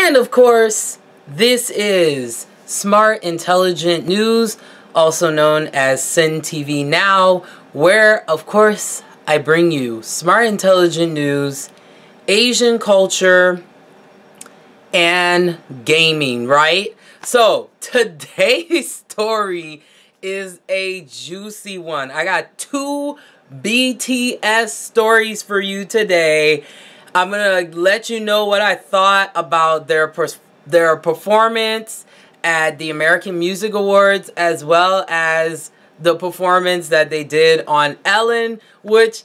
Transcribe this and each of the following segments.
And of course, this is Smart Intelligent News, also known as Sin TV Now, where, of course, I bring you smart intelligent news, Asian culture, and gaming, right? So, today's story is a juicy one. I got two BTS stories for you today. I'm gonna let you know what I thought about their performance at the American Music Awards, as well as the performance that they did on Ellen, which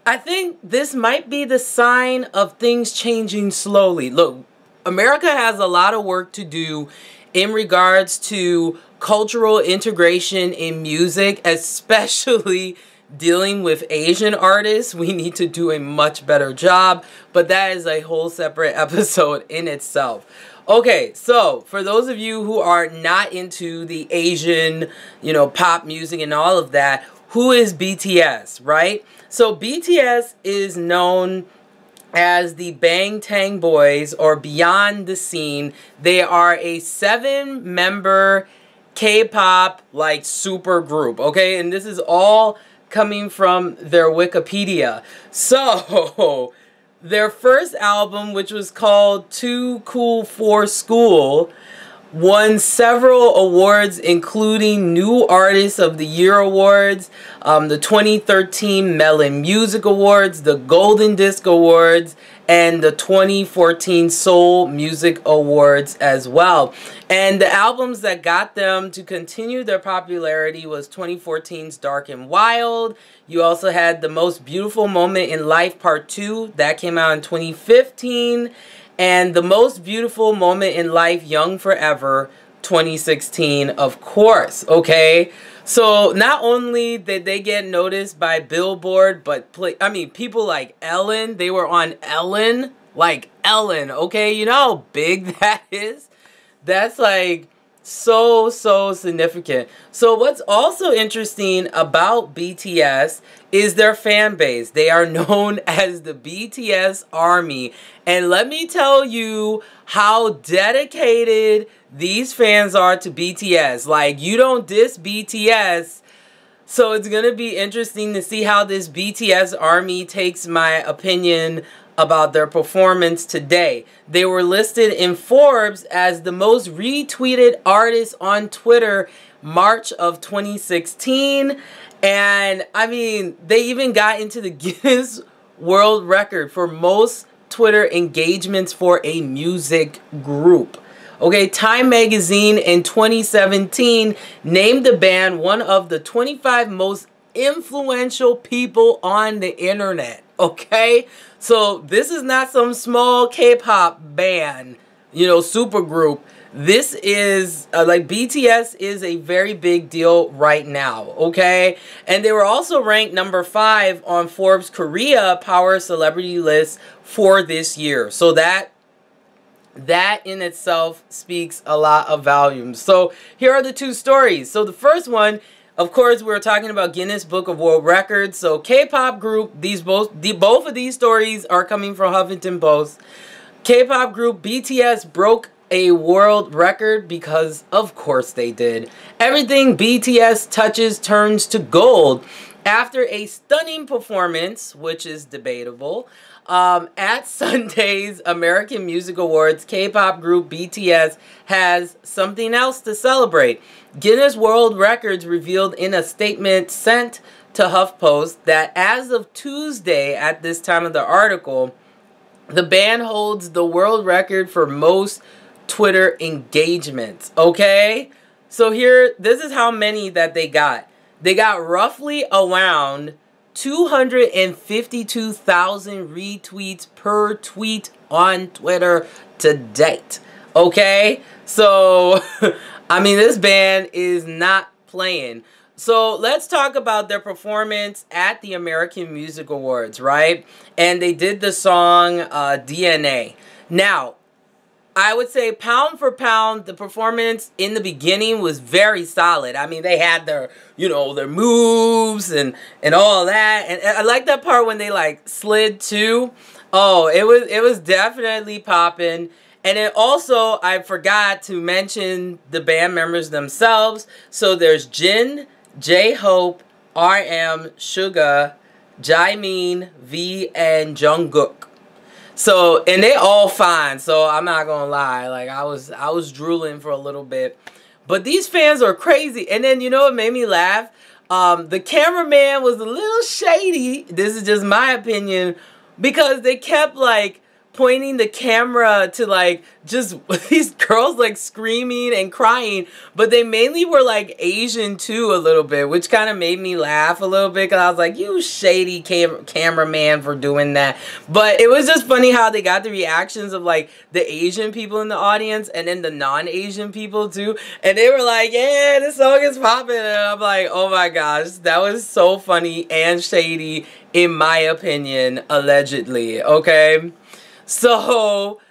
I think this might be the sign of things changing slowly. Look, America has a lot of work to do in regards to cultural integration in music, especially dealing with Asian artists. We need to do a much better job, but that is a whole separate episode in itself. Okay, so for those of you who are not into the Asian, pop music and all of that, who is BTS, right? So BTS is known as the Bangtan Boys, or Beyond the Scene. They are a 7-member K-pop super group, okay? And this is all coming from their Wikipedia. So their first album, which was called Too Cool for School, won several awards, including New Artist of the Year Awards, the 2013 Melon Music Awards, the Golden Disc Awards, and the 2014 Seoul Music Awards as well. And the albums that got them to continue their popularity was 2014's Dark and Wild. You also had The Most Beautiful Moment in Life Part 2. That came out in 2015. And The Most Beautiful Moment in Life, Young Forever, 2016, of course, okay? So not only did they get noticed by Billboard, but people like Ellen, they were on Ellen, okay? You know how big that is? That's so significant. So what's also interesting about BTS is their fan base. They are known as the BTS Army. And let me tell you how dedicated these fans are to BTS. You don't diss BTS. So it's going to be interesting to see how this BTS Army takes my opinion about their performance today. They were listed in Forbes as the most retweeted artist on Twitter March of 2016. And they even got into the Guinness World Record for most Twitter engagements for a music group. Okay, Time Magazine in 2017 named the band one of the 25 most influential people on the internet. Okay, so this is not some small K-pop band, super group. This is BTS is a very big deal right now, okay? And they were also ranked number 5 on Forbes Korea Power Celebrity list for this year. So that in itself speaks a lot of volumes. So here are the two stories. So the first one, of course, we're talking about Guinness Book of World Records. So K-pop group, both of these stories are coming from Huffington Post. K-pop group BTS broke a world record because of course they did. Everything BTS touches turns to gold after a stunning performance, which is debatable, at Sunday's American Music Awards. K-pop group BTS has something else to celebrate. Guinness World Records revealed in a statement sent to HuffPost that as of Tuesday, at this time of the article, the band holds the world record for most Twitter engagements, okay? So this is how many that they got. They got roughly around 252,000 retweets per tweet on Twitter to date, okay? So, this band is not playing. So let's talk about their performance at the American Music Awards, right? And they did the song DNA. Now, I would say pound for pound, the performance in the beginning was very solid. They had their, their moves and all that. And I like that part when they slid too. Oh, it was definitely popping. And then also, I forgot to mention the band members themselves. So there's Jin, J-Hope, RM, Suga, Jaemin, V, and Jungkook. So, and they all fine. So I'm not gonna lie, like I was drooling for a little bit. But these fans are crazy. And then you know what made me laugh? The cameraman was a little shady. This is just my opinion, because they kept like pointing the camera to like just these girls like screaming and crying, but they mainly were like Asian too a little bit, which kind of made me laugh a little bit, because I was like, you shady cameraman for doing that. But it was just funny how they got the reactions of like the Asian people in the audience and then the non-Asian people too, and they were like, yeah, this song is popping, and I'm like, oh my gosh, that was so funny and shady in my opinion, allegedly. Okay, so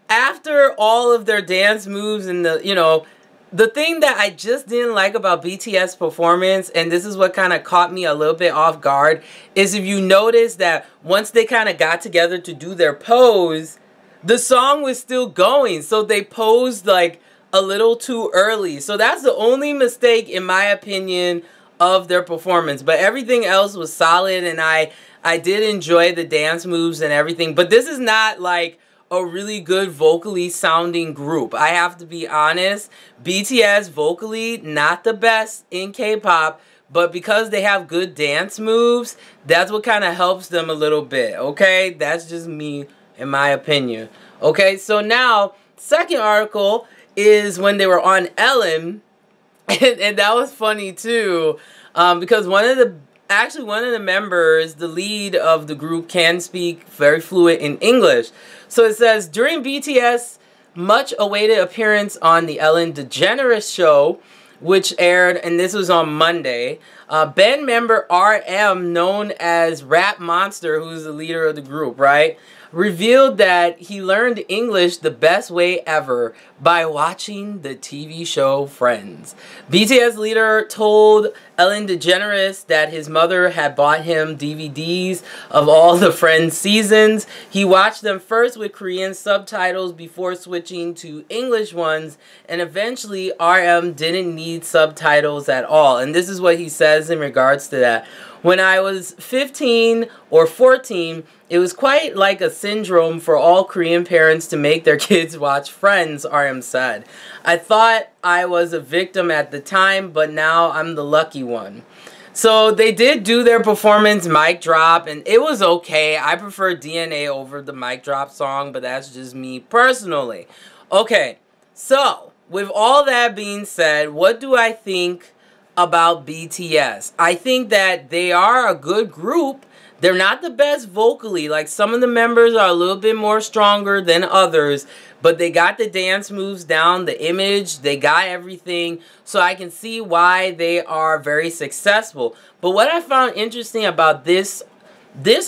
after all of their dance moves and the thing that I just didn't like about BTS performance, and this is what kind of caught me a little bit off guard, is if you notice that once they kind of got together to do their pose, the song was still going. So they posed like a little too early. So that's the only mistake in my opinion of their performance. But everything else was solid, and I did enjoy the dance moves and everything. But this is not like a really good vocally sounding group. I have to be honest. BTS vocally, not the best in K-pop, but because they have good dance moves, that's what kind of helps them a little bit, okay? That's just me, in my opinion. Okay, so now, second article is when they were on Ellen, and that was funny too, because one of the members, the lead of the group, can speak very fluent in English. So it says, during BTS' much-awaited appearance on the Ellen DeGeneres show, which aired, and this was on Monday, band member RM, known as Rap Monster, who's the leader of the group, right, revealed that he learned English the best way ever by watching the TV show Friends. BTS leader told Ellen DeGeneres that his mother had bought him DVDs of all the Friends seasons. He watched them first with Korean subtitles before switching to English ones, and eventually RM didn't need subtitles at all. And this is what he says in regards to that. When I was 15 or 14, it was quite like a syndrome for all Korean parents to make their kids watch Friends, RM said. I thought I was a victim at the time, but now I'm the lucky one. So they did do their performance mic drop, and it was okay. I prefer DNA over the mic drop song, but that's just me personally. Okay, so with all that being said, what do I think about BTS? I think that they are a good group. They're not the best vocally. Like, some of the members are a little bit more stronger than others, but they got the dance moves down, the image, they got everything. So I can see why they are very successful. But what I found interesting about this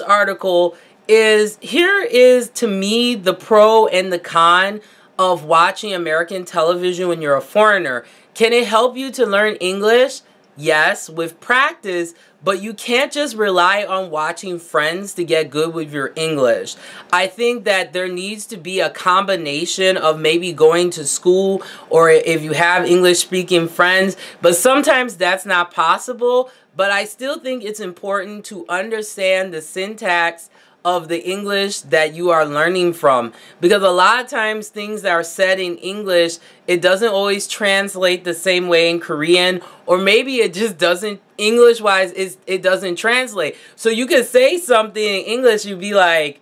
article is, here is to me the pro and the con of watching American television when you're a foreigner. Can it help you to learn English? Yes, with practice, but you can't just rely on watching Friends to get good with your English. I think that there needs to be a combination of maybe going to school, or if you have English-speaking friends, but sometimes that's not possible. But I still think it's important to understand the syntax of the English that you are learning from, because a lot of times things that are said in English, it doesn't always translate the same way in Korean, or maybe it just doesn't, English wise, it doesn't translate. So you could say something in English, you'd be like,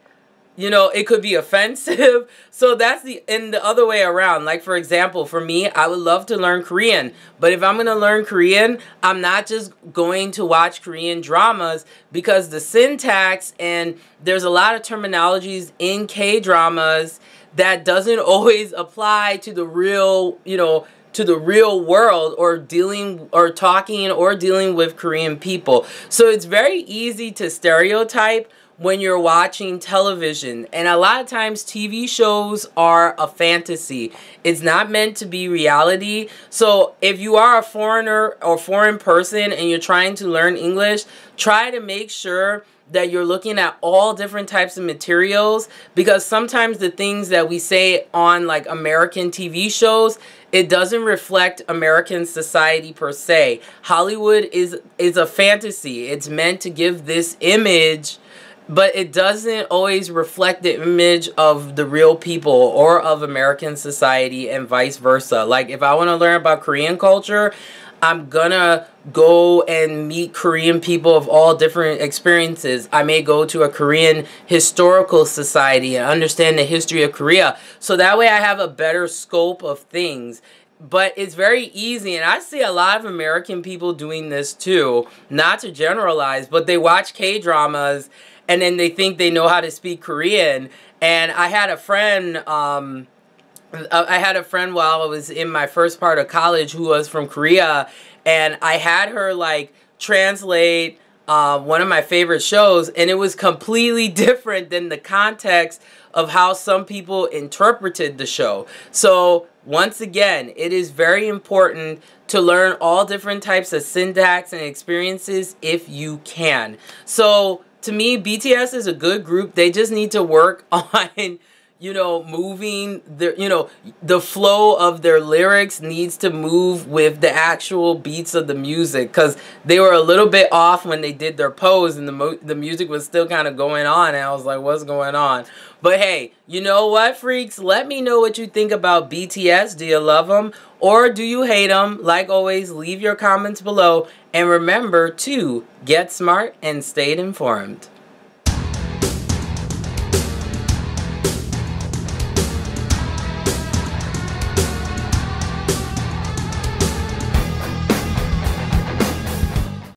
you know, it could be offensive. So that's the other way around. Like, for example, for me, I would love to learn Korean. But if I'm going to learn Korean, I'm not just going to watch Korean dramas, because the syntax, and there's a lot of terminologies in K-dramas that doesn't always apply to the real, to the real world, or talking or dealing with Korean people. So it's very easy to stereotype when you're watching television. And a lot of times TV shows are a fantasy. It's not meant to be reality. So if you are a foreigner or foreign person and you're trying to learn English, try to make sure that you're looking at all different types of materials, because sometimes the things that we say on like American TV shows, it doesn't reflect American society per se. Hollywood is a fantasy. It's meant to give this image, but it doesn't always reflect the image of the real people or of American society, and vice versa. Like if I want to learn about Korean culture, I'm gonna go and meet Korean people of all different experiences. I may go to a Korean historical society and understand the history of Korea. So that way I have a better scope of things. But it's very easy, and I see a lot of American people doing this too, not to generalize, but they watch K-dramas and then they think they know how to speak Korean. And I had a friend, while I was in my first part of college who was from Korea, and I had her like translate one of my favorite shows, and it was completely different than the context of how some people interpreted the show. So once again, it is very important to learn all different types of syntax and experiences if you can. So to me, BTS is a good group. They just need to work on, you know, moving the, you know, the flow of their lyrics needs to move with the actual beats of the music, because they were a little bit off when they did their pose, and the music was still kind of going on, and I was like, what's going on? But hey, you know what, freaks? Let me know what you think about BTS. Do you love them or do you hate them? Like always, leave your comments below, and remember to get smart and stay informed.